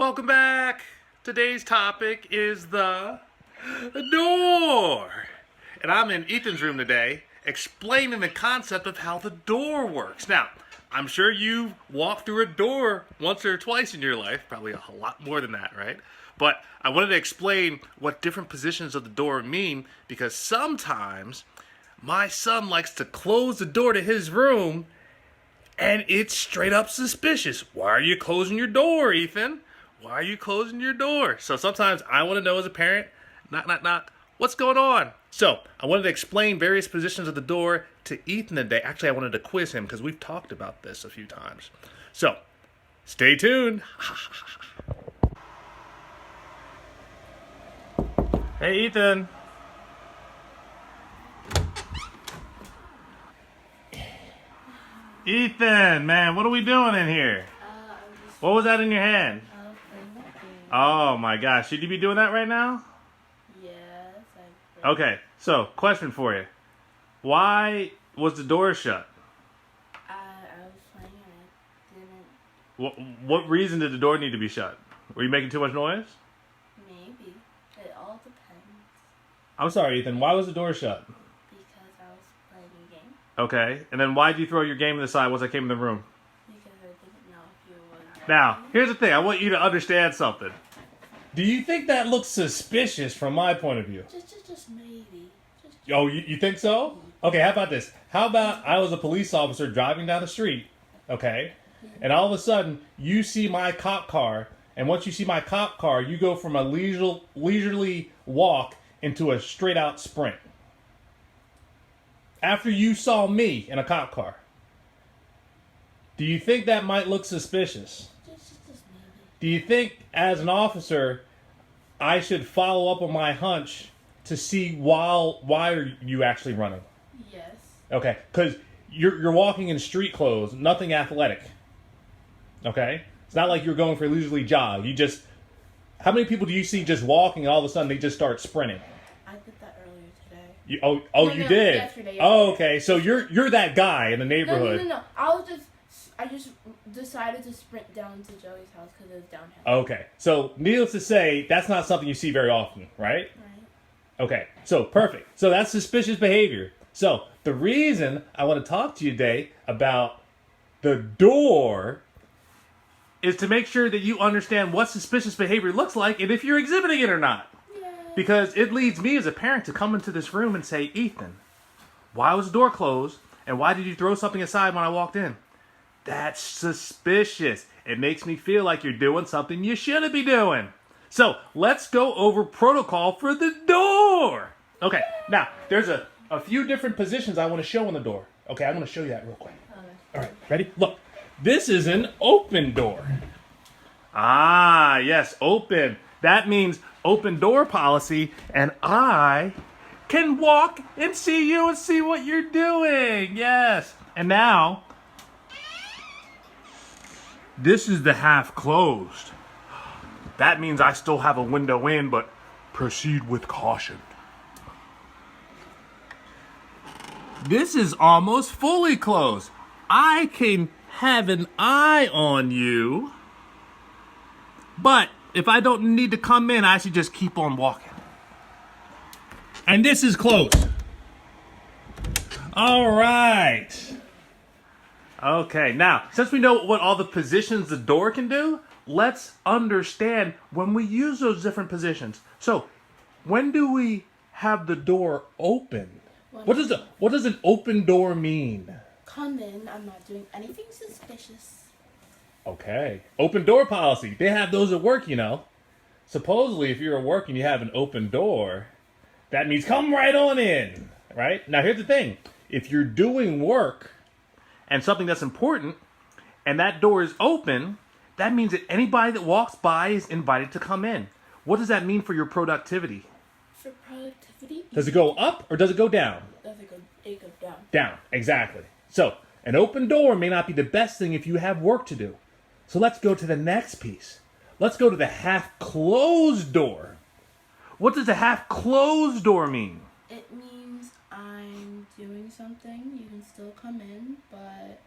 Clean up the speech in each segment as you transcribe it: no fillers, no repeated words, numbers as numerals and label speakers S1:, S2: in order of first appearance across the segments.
S1: Welcome back. Today's topic is the door. And I'm in Ethan's room today explaining the concept of how the door works. Now, I'm sure you've walked through a door once or twice in your life, probably a lot more than that, right? But I wanted to explain what different positions of the door mean because sometimes my son likes to close the door to his room and it's straight up suspicious. Why are you closing your door, Ethan? Why are you closing your door? So sometimes I want to know as a parent, knock, what's going on? So I wanted to explain various positions of the door to Ethan today. Actually, I wanted to quiz him because we've talked about this a few times. So stay tuned. Hey, Ethan. Ethan, man, what are we doing in here? What was that in your hand? Oh my gosh, should you be doing that right now?
S2: Yes.
S1: Okay, so question for you. Why was the door shut?
S2: I was playing and I didn't.
S1: What reason did the door need to be shut? Were you making too much noise?
S2: Maybe. It all depends.
S1: I'm sorry, Ethan, why was the door shut?
S2: Because I was playing a game.
S1: Okay, and then why did you throw your game to the side once I came in the room?
S2: Because I didn't know if you would.
S1: Now, here's the thing. I want you to understand something. Do you think that looks suspicious from my point of view?
S2: Just maybe.
S1: Oh, you think so? Okay, how about this? How about I was a police officer driving down the street, okay? And all of a sudden, you see my cop car, and once you see my cop car, you go from a leisurely walk into a straight-out sprint. After you saw me in a cop car, do you think that might look suspicious?
S2: Just maybe.
S1: Do you think, as an officer, I should follow up on my hunch to see why are you actually running?
S2: Yes.
S1: Okay, because you're walking in street clothes, nothing athletic. Okay, it's not like you're going for a leisurely jog. How many people do you see just walking and all of a sudden they just start sprinting?
S2: I did that earlier today.
S1: You did.
S2: Yesterday.
S1: Oh, okay. So you're that guy in the neighborhood.
S2: No. I just decided to sprint down to Joey's house because it was downhill.
S1: Okay. So needless to say, that's not something you see very often, right?
S2: Right.
S1: Okay. So perfect. So that's suspicious behavior. So the reason I want to talk to you today about the door is to make sure that you understand what suspicious behavior looks like and if you're exhibiting it or not.
S2: Yay.
S1: Because it leads me as a parent to come into this room and say, Ethan, why was the door closed? And why did you throw something aside when I walked in? That's suspicious. It makes me feel like you're doing something you shouldn't be doing. So let's go over protocol for the door. Okay, now there's a few different positions I want to show on the door. Okay, I'm going to show you that real quick.
S2: Okay.
S1: All right, ready? Look, this is an open door. Ah, yes, open. That means open door policy, and I can walk and see you and see what you're doing. Yes. And now, this is the half closed. That means I still have a window in, but proceed with caution. This is almost fully closed. I can have an eye on you, but if I don't need to come in, I should just keep on walking. And this is closed. All right. Okay, now, since we know what all the positions the door can do, let's understand when we use those different positions. So, when do we have the door open? What does an open door mean?
S2: Come in. I'm not doing anything suspicious.
S1: Okay. Open door policy. They have those at work, you know. Supposedly, if you're at work and you have an open door, that means come right on in, right? Now, here's the thing. If you're doing work and something that's important and that door is open, that means that anybody that walks by is invited to come in. What does that mean for your productivity?
S2: For productivity?
S1: Does it go up or does it go down?
S2: It goes down.
S1: Down, exactly. So, an open door may not be the best thing if you have work to do. So let's go to the next piece. Let's go to the half-closed door. What does a half-closed door mean?
S2: It means I'm doing something. You can still come in, but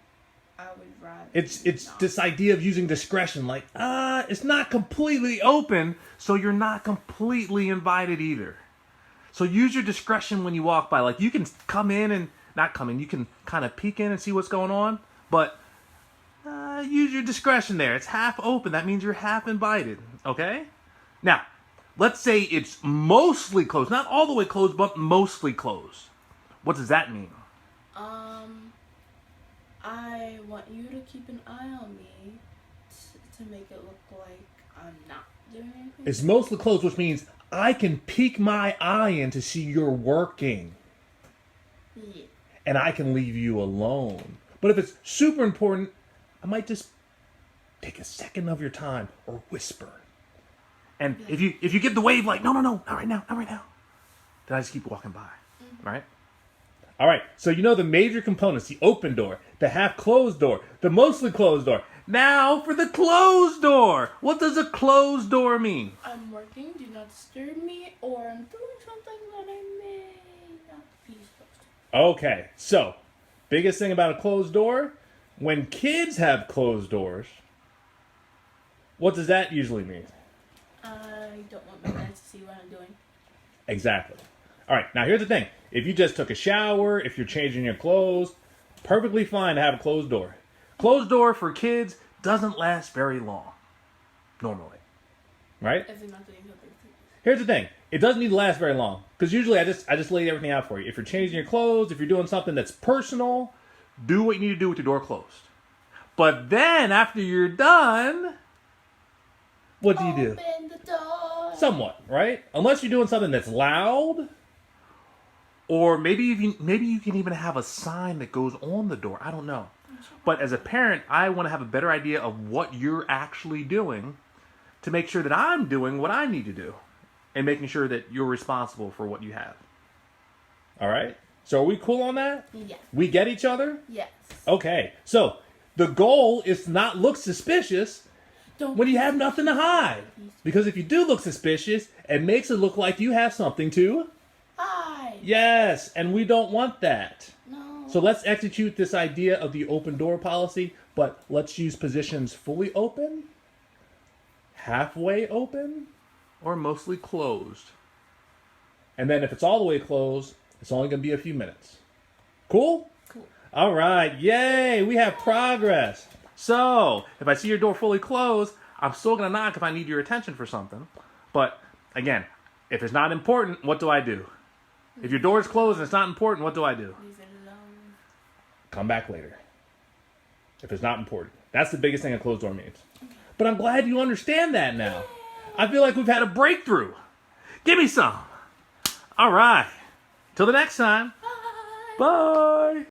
S2: I would rather.
S1: It's
S2: not.
S1: this idea of using discretion, like, it's not completely open, so you're not completely invited either. So use your discretion when you walk by. Like, you can come in and, not come in, you can kind of peek in and see what's going on, but use your discretion there. It's half open. That means you're half invited, okay? Now, let's say it's mostly closed. Not all the way closed, but mostly closed. What does that mean?
S2: I want you to keep an eye on me to make it look like I'm not doing anything.
S1: It's mostly closed, which means I can peek my eye in to see you're working.
S2: Yeah.
S1: And I can leave you alone. But if it's super important, I might just take a second of your time or whisper. And if you give the wave like, no, not right now, then I just keep walking by, right? All right, so you know the major components, the open door, the half-closed door, the mostly closed door. Now for the closed door. What does a closed door mean?
S2: I'm working, do not disturb me, or I'm doing something that I may not be supposed to.
S1: Okay, so biggest thing about a closed door, when kids have closed doors, what does that usually mean?
S2: I don't want my parents to see what I'm doing.
S1: Exactly. All right, now here's the thing. If you just took a shower, if you're changing your clothes, perfectly fine to have a closed door. Closed door for kids doesn't last very long, normally, right?
S2: If they're not doing something.
S1: Here's the thing. It doesn't need to last very long, because usually I just lay everything out for you. If you're changing your clothes, if you're doing something that's personal, do what you need to do with your door closed. But then, after you're done, what do you do?
S2: Open the door.
S1: Somewhat, right? Unless you're doing something that's loud, or maybe you can even have a sign that goes on the door. I don't know. But as a parent, I want to have a better idea of what you're actually doing to make sure that I'm doing what I need to do and making sure that you're responsible for what you have. All right? So are we cool on that?
S2: Yes.
S1: We get each other?
S2: Yes.
S1: Okay. So the goal is to not look suspicious when you have nothing to hide. Because if you do look suspicious, it makes it look like you have something to
S2: hide.
S1: Yes, and we don't want that.
S2: No.
S1: So let's execute this idea of the open door policy, but let's use positions fully open, halfway open, or mostly closed. And then if it's all the way closed, it's only going to be a few minutes. Cool?
S2: Cool.
S1: All right, yay, we have progress. So, if I see your door fully closed, I'm still going to knock if I need your attention for something. But, again, if it's not important, what do I do? If your door is closed and it's not important, what do I do?
S2: Leave it alone.
S1: Come back later. If it's not important. That's the biggest thing a closed door means. But I'm glad you understand that now. I feel like we've had a breakthrough. Give me some. All right. Till the next time.
S2: Bye.
S1: Bye.